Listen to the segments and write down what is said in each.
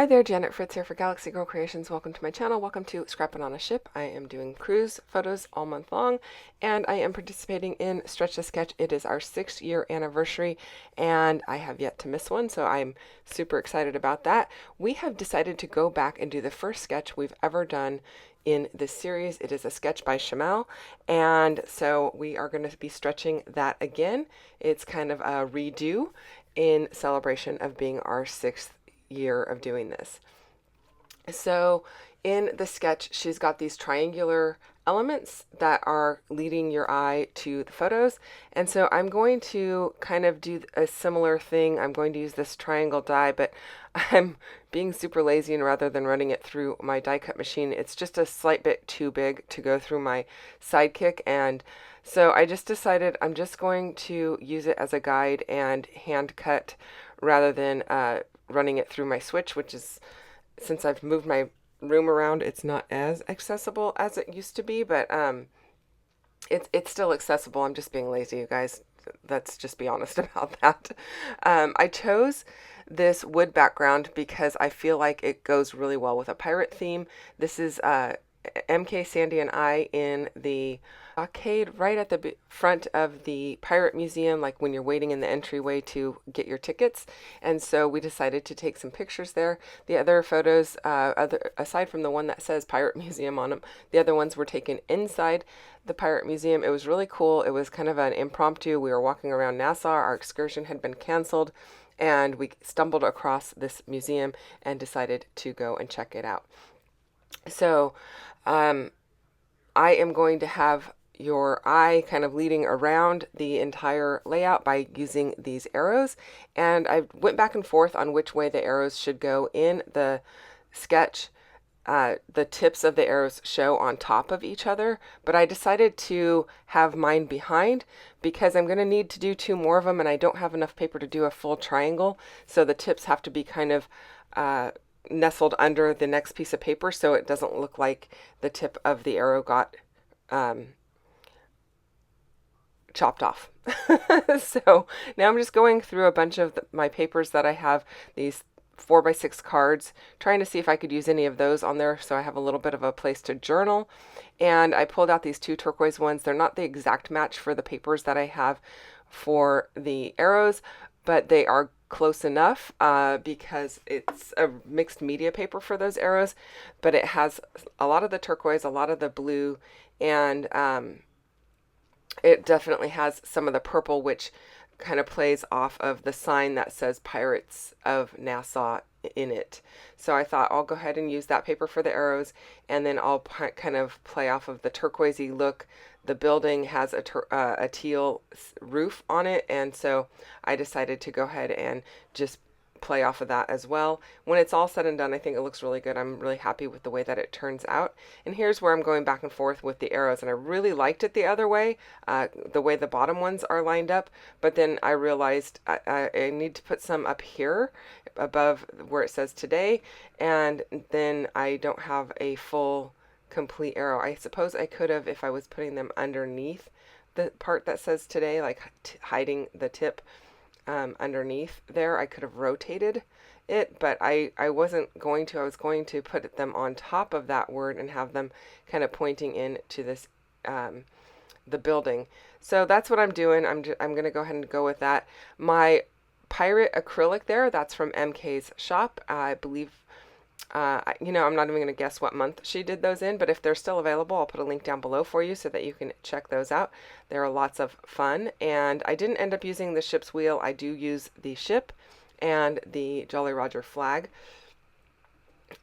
Hi there, Janet Fritz here for Galaxy Girl Creations. Welcome to my channel. Welcome to Scrapping on a Ship. I am doing cruise photos all month long, and I am participating in Stretch the Sketch. It is our 6-year anniversary, and I have yet to miss one, so I'm super excited about that. We have decided to go back and do the first sketch we've ever done in this series. It is a sketch by Shamal, and so we are going to be stretching that again. It's kind of a redo in celebration of being our 6th year of doing this. So in the sketch, she's got these triangular elements that are leading your eye to the photos. And so I'm going to kind of do a similar thing. I'm going to use this triangle die, but I'm being super lazy, and rather than running it through my die cut machine, it's just a slight bit too big to go through my Sidekick. And so I just decided I'm just going to use it as a guide and hand cut rather than running it through my switch, which is, since I've moved my room around, it's not as accessible as it used to be, but it's still accessible. I'm just being lazy, you guys. Let's just be honest about that. I chose this wood background because I feel like it goes really well with a pirate theme. This is MK, Sandy, and I in the arcade right at the front of the Pirate Museum, like when you're waiting in the entryway to get your tickets. And so we decided to take some pictures there. The other photos, aside from the one that says Pirate Museum on them, the other ones were taken inside the Pirate Museum. It was really cool. It was kind of an impromptu. We were walking around Nassau. Our excursion had been canceled, and we stumbled across this museum and decided to go and check it out. So I am going to have your eye kind of leading around the entire layout by using these arrows. And I went back and forth on which way the arrows should go in the sketch. The tips of the arrows show on top of each other, but I decided to have mine behind because I'm going to need to do 2 more of them, and I don't have enough paper to do a full triangle. So the tips have to be kind of nestled under the next piece of paper so it doesn't look like the tip of the arrow got chopped off. So now I'm just going through a bunch of my papers that I have, these 4x6 cards, trying to see if I could use any of those on there so I have a little bit of a place to journal. And I pulled out these 2 turquoise ones. They're not the exact match for the papers that I have for the arrows, but they are close enough because it's a mixed media paper for those arrows, but it has a lot of the turquoise, a lot of the blue, and it definitely has some of the purple, which kind of plays off of the sign that says Pirates of Nassau in it. So I thought I'll go ahead and use that paper for the arrows, and then I'll kind of play off of the turquoisey look. The building has a teal roof on it, and so I decided to go ahead and just play off of that as well. When it's all said and done, I think it looks really good. I'm really happy with the way that it turns out. And here's where I'm going back and forth with the arrows, and I really liked it the other way, the way the bottom ones are lined up, but then I realized I need to put some up here above where it says today, and then I don't have a full complete arrow. I suppose I could have, if I was putting them underneath the part that says today, like hiding the tip underneath there, I could have rotated it, but I wasn't going to. I was going to put them on top of that word and have them kind of pointing in to this the building. So that's what I'm doing. I'm going to go ahead and go with that. My pirate acrylic there, that's from MK's shop. I believe I'm not even going to guess what month she did those in, but if they're still available, I'll put a link down below for you so that you can check those out. They're lots of fun, and I didn't end up using the ship's wheel. I do use the ship and the Jolly Roger flag,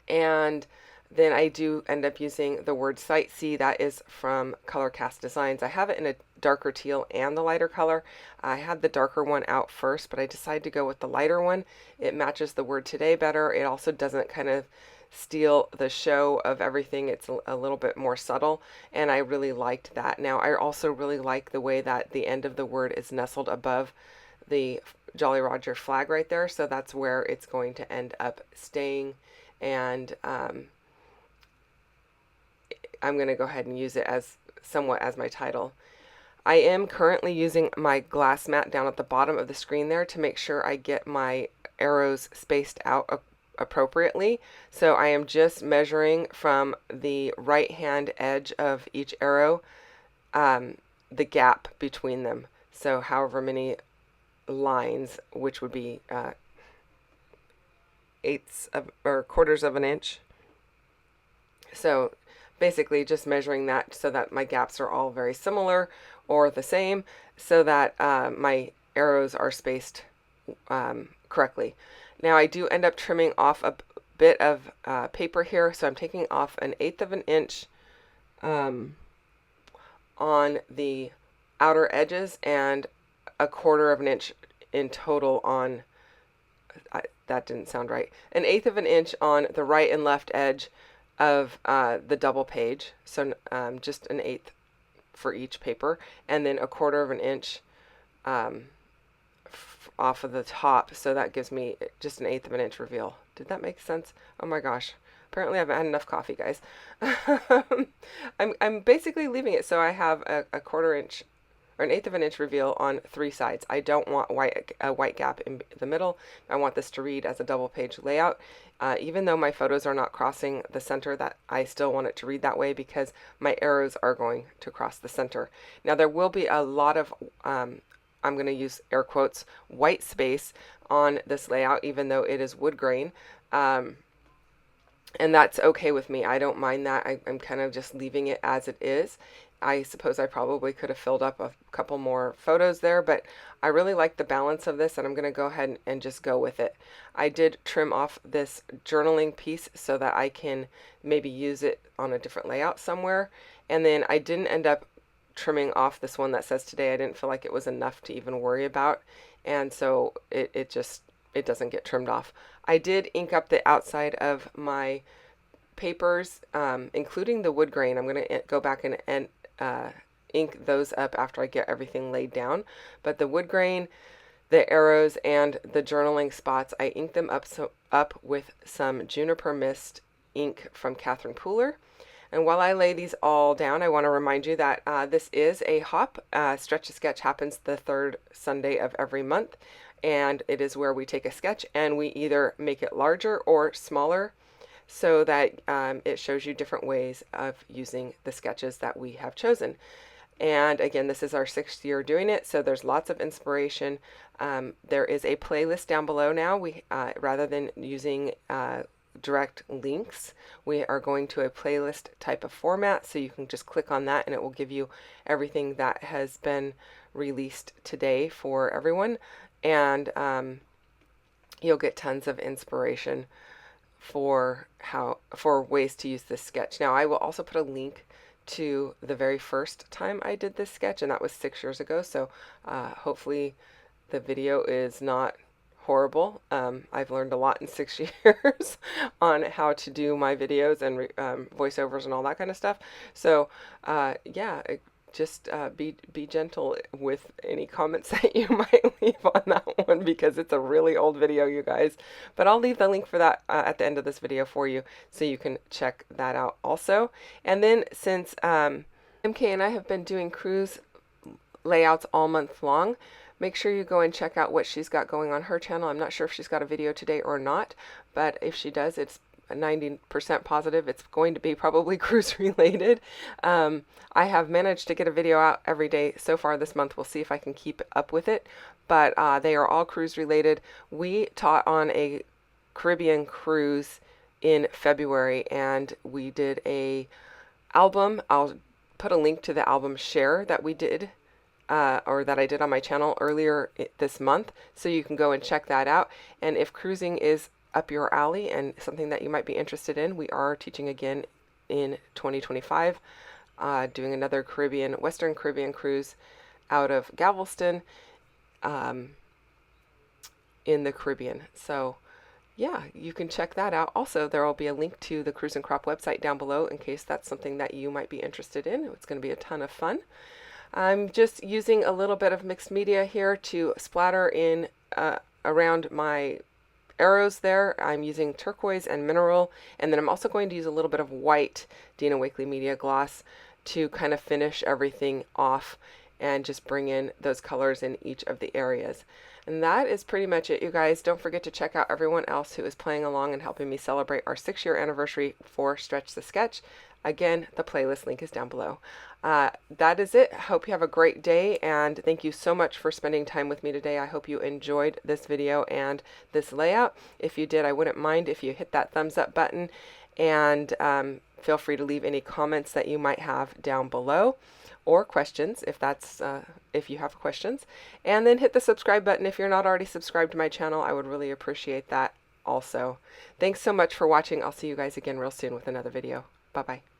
and then I do end up using the word Sightsee. That is from Color Cast Designs. I have it in a darker teal and the lighter color. I had the darker one out first, but I decided to go with the lighter one. It matches the word today better. It also doesn't kind of steal the show of everything. It's a little bit more subtle, and I really liked that. Now, I also really like the way that the end of the word is nestled above the Jolly Roger flag right there, so that's where it's going to end up staying, and I'm going to go ahead and use it as somewhat as my title. I am currently using my glass mat down at the bottom of the screen there to make sure I get my arrows spaced out appropriately. So I am just measuring from the right hand edge of each arrow, the gap between them. So however many lines, which would be eighths of or quarters of an inch. So basically just measuring that so that my gaps are all very similar or the same, so that my arrows are spaced correctly. Now I do end up trimming off a bit of paper here, so I'm taking off 1/8 of an inch on the outer edges and 1/4 of an inch in total on, that didn't sound right, 1/8 of an inch on the right and left edge of the double page, so just 1/8 for each paper, and then 1/4 of an inch off of the top, so that gives me just 1/8 of an inch reveal. Did that make sense? Oh my gosh. Apparently I haven't had enough coffee, guys. I'm basically leaving it so I have a 1/4 inch or 1/8 of an inch reveal on 3 sides. I don't want a white gap in the middle. I want this to read as a double page layout. Even though my photos are not crossing the center, that I still want it to read that way because my arrows are going to cross the center. Now there will be a lot of I'm going to use air quotes, white space on this layout, even though it is wood grain. And that's okay with me. I don't mind that. I'm kind of just leaving it as it is. I suppose I probably could have filled up a couple more photos there, but I really like the balance of this, and I'm going to go ahead and just go with it. I did trim off this journaling piece so that I can maybe use it on a different layout somewhere. And then I didn't end up trimming off this one that says today. I didn't feel like it was enough to even worry about, and so it doesn't get trimmed off. I did ink up the outside of my papers, including the wood grain. I'm going to go back and ink those up after I get everything laid down. But the wood grain, the arrows, and the journaling spots, I inked them up with some Juniper Mist ink from Catherine Pooler. And while I lay these all down, I want to remind you that this is a hop. Stretch a Sketch happens the 3rd Sunday of every month, and it is where we take a sketch and we either make it larger or smaller so that it shows you different ways of using the sketches that we have chosen. And again, this is our 6th year doing it, so there's lots of inspiration. There is a playlist down below now. We rather than using direct links, we are going to a playlist type of format, so you can just click on that and it will give you everything that has been released today for everyone, and you'll get tons of inspiration for ways to use this sketch. Now I will also put a link to the very first time I did this sketch, and that was 6 years ago, so hopefully the video is not horrible. I've learned a lot in 6 years on how to do my videos and voiceovers and all that kind of stuff. So yeah, just be gentle with any comments that you might leave on that one, because it's a really old video, you guys. But I'll leave the link for that at the end of this video for you, so you can check that out also. And then since MK and I have been doing cruise layouts all month long, make sure you go and check out what she's got going on her channel. I'm not sure if she's got a video today or not, but if she does, it's 90% positive it's going to be probably cruise related. I have managed to get a video out every day so far this month. We'll see if I can keep up with it, but they are all cruise related. We taught on a Caribbean cruise in February, and we did a album. I'll put a link to the album share that we did or that I did on my channel earlier this month, so you can go and check that out. And if cruising is up your alley and something that you might be interested in, we are teaching again in 2025, doing another Western Caribbean cruise out of Galveston in the Caribbean. So yeah, you can check that out. Also, there will be a link to the Cruise and Crop website down below in case that's something that you might be interested in. It's going to be a ton of fun. I'm just using a little bit of mixed media here to splatter in around my arrows there. I'm using turquoise and mineral, and then I'm also going to use a little bit of white Dina Wakley Media Gloss to kind of finish everything off and just bring in those colors in each of the areas. And that is pretty much it, you guys. Don't forget to check out everyone else who is playing along and helping me celebrate our 6-year anniversary for Stretch the Sketch. Again, the playlist link is down below. That is it. Hope you have a great day, and thank you so much for spending time with me today. I hope you enjoyed this video and this layout. If you did, I wouldn't mind if you hit that thumbs up button, and feel free to leave any comments that you might have down below, or questions if you have questions. And then hit the subscribe button if you're not already subscribed to my channel. I would really appreciate that also. Thanks so much for watching. I'll see you guys again real soon with another video. Bye-bye.